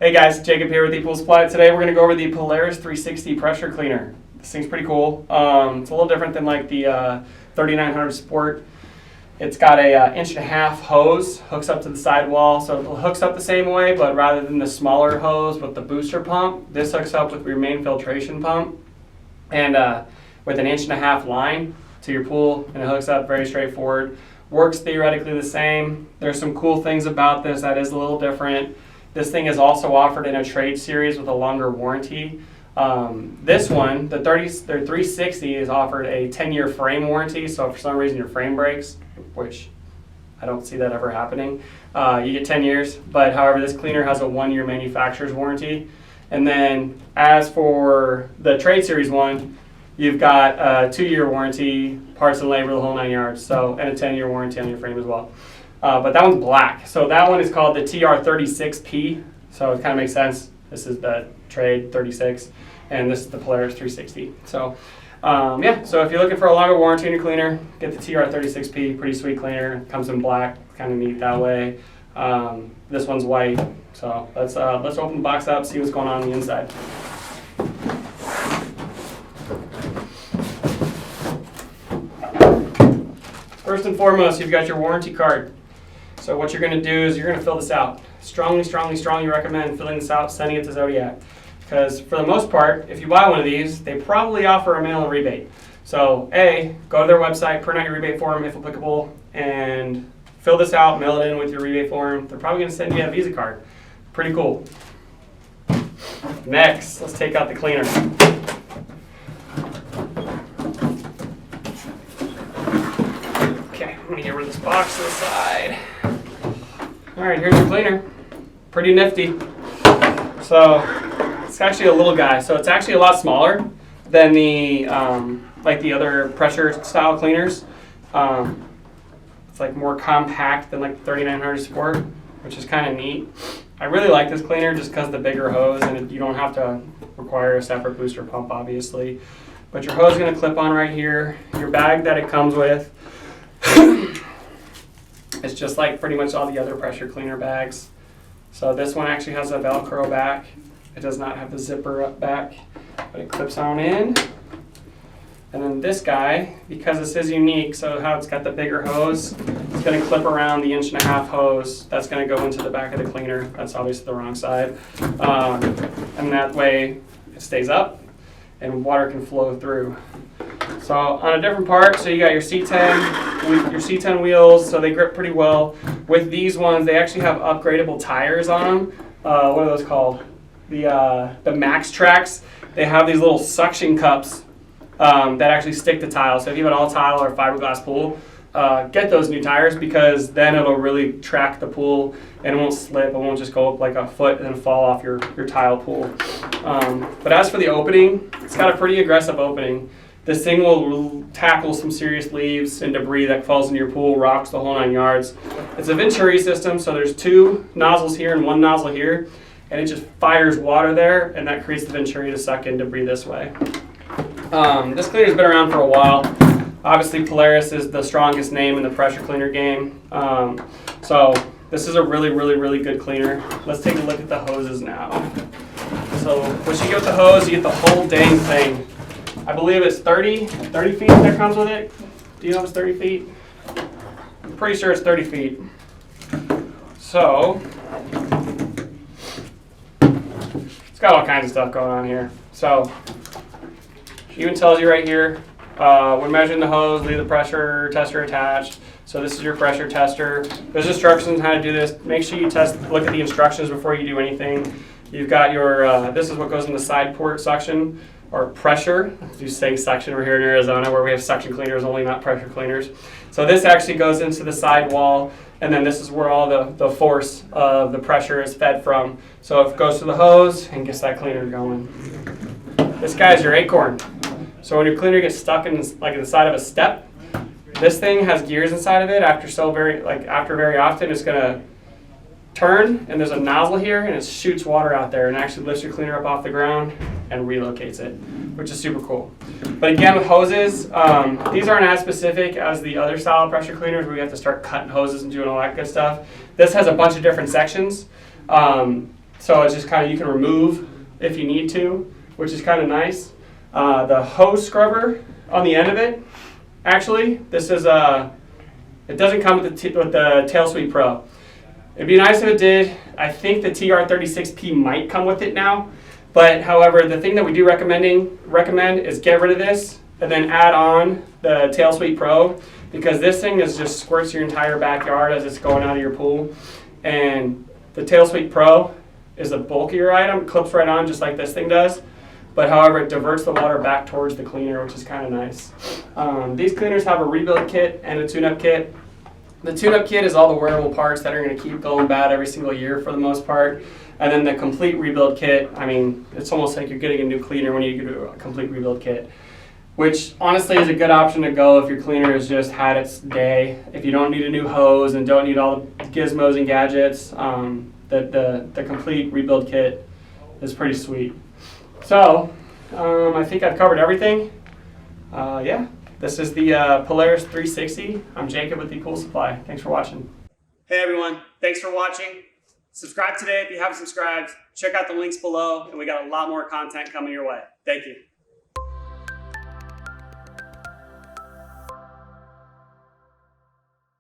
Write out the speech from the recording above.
Hey guys, Jacob here with ePoolSupply. Today we're going to go over the Polaris 360 pressure cleaner. This thing's pretty cool. It's a little different than like the 3900 Sport. It's got a 1.5-inch hose, hooks up to the sidewall, so it hooks up the same way, but rather than the smaller hose with the booster pump, this hooks up with your main filtration pump, and with an 1.5-inch line to your pool, and it hooks up very straightforward. Works theoretically the same. There's some cool things about this that is a little different. This thing is also offered in a trade series with a longer warranty. This one, the 360, is offered a 10-year frame warranty, so if for some reason your frame breaks, which I don't see that ever happening, you get 10 years. But however, this cleaner has a 1-year manufacturer's warranty. And then as for the trade series one, you've got a 2-year warranty, parts and labor, the whole 9 yards, so, and a 10-year warranty on your frame as well. But that one's black. So that one is called the TR36P, so it kind of makes sense. This is the trade 36, and this is the Polaris 360. So yeah, so if you're looking for a longer warranty on your cleaner, get the TR36P, pretty sweet cleaner. Comes in black, kind of neat that way. This one's white. So let's open the box up, see what's going on the inside. First and foremost, you've got your warranty card. So what you're going to do is you're going to fill this out. Strongly recommend filling this out, sending it to Zodiac. Because for the most part, if you buy one of these, they probably offer a mail-in rebate. So A, go to their website, print out your rebate form if applicable, and fill this out, mail it in with your rebate form. They're probably going to send you a Visa card. Pretty cool. Next, let's take out the cleaner. Okay, I'm going to get rid of this box to the side. Alright, here's your cleaner. Pretty nifty. So, it's actually a little guy. So it's actually a lot smaller than the like the other pressure style cleaners. It's like more compact than like the 3900 Sport, which is kind of neat. I really like this cleaner just because the bigger hose, and you don't have to require a separate booster pump, obviously. But your hose is going to clip on right here. Your bag that it comes with, it's just like pretty much all the other pressure cleaner bags. So this one actually has a Velcro back. It does not have the zipper up back, but it clips on in. And then this guy, because this is unique, so how it's got the bigger hose, it's going to clip around the 1.5-inch hose. That's going to go into the back of the cleaner. That's obviously the wrong side. And that way it stays up and water can flow through. So on a different part, so you got your C10 wheels, so they grip pretty well. With these ones, they actually have upgradable tires on them. What are those called? The Max Tracks. They have these little suction cups that actually stick to tile. So if you have an all tile or fiberglass pool, get those new tires, because then it'll really track the pool and it won't slip. It won't just go up like a foot and then fall off your tile pool. But as for the opening, it's got a pretty aggressive opening. This thing will tackle some serious leaves and debris that falls in your pool, rocks, the whole 9 yards. It's a Venturi system, so there's 2 nozzles here and 1 nozzle here, and it just fires water there, and that creates the Venturi to suck in debris this way. This cleaner's been around for a while. Obviously, Polaris is the strongest name in the pressure cleaner game. So this is a really good cleaner. Let's take a look at the hoses now. So what you get with the hose, you get the whole dang thing. I believe it's 30 feet that comes with it. Do you know if it's 30 feet? I'm pretty sure it's 30 feet. So, it's got all kinds of stuff going on here. So, it even tells you right here, when measuring the hose, leave the pressure tester attached. So this is your pressure tester. There's instructions on how to do this. Make sure you look at the instructions before you do anything. You've got your, this is what goes in the side port suction, or pressure. You say suction, we're here in Arizona where we have suction cleaners only, not pressure cleaners. So this actually goes into the side wall, and then this is where all the force of the pressure is fed from. So it goes to the hose and gets that cleaner going. This guy's your acorn. So when your cleaner gets stuck in like the side of a step, this thing has gears inside of it. After very often, it's gonna turn, and there's a nozzle here, and it shoots water out there and actually lifts your cleaner up off the ground and relocates it, which is super cool. But again, with hoses, these aren't as specific as the other style of pressure cleaners where you have to start cutting hoses and doing all that good stuff. This has a bunch of different sections. So it's just kind of, you can remove if you need to, which is kind of nice. The hose scrubber on the end of it, actually, this is it doesn't come with the Tail Sweep Pro. It'd be nice if it did. I think the TR36P might come with it now. But however, the thing that we do recommend is get rid of this and then add on the Tail Sweep Pro, because this thing is just squirts your entire backyard as it's going out of your pool. And the Tail Sweep Pro is a bulkier item. It clips right on just like this thing does. But however, it diverts the water back towards the cleaner, which is kind of nice. These cleaners have a rebuild kit and a tune-up kit. The tune-up kit is all the wearable parts that are going to keep going bad every single year for the most part. And then the complete rebuild kit, I mean, it's almost like you're getting a new cleaner when you do a complete rebuild kit, which honestly is a good option to go if your cleaner has just had its day. If you don't need a new hose and don't need all the gizmos and gadgets, the complete rebuild kit is pretty sweet. So, I think I've covered everything. Yeah, this is the Polaris 360. I'm Jacob with ePoolSupply. Thanks for watching. Hey everyone, thanks for watching. Subscribe today if you haven't subscribed. Check out the links below, and we got a lot more content coming your way. Thank you.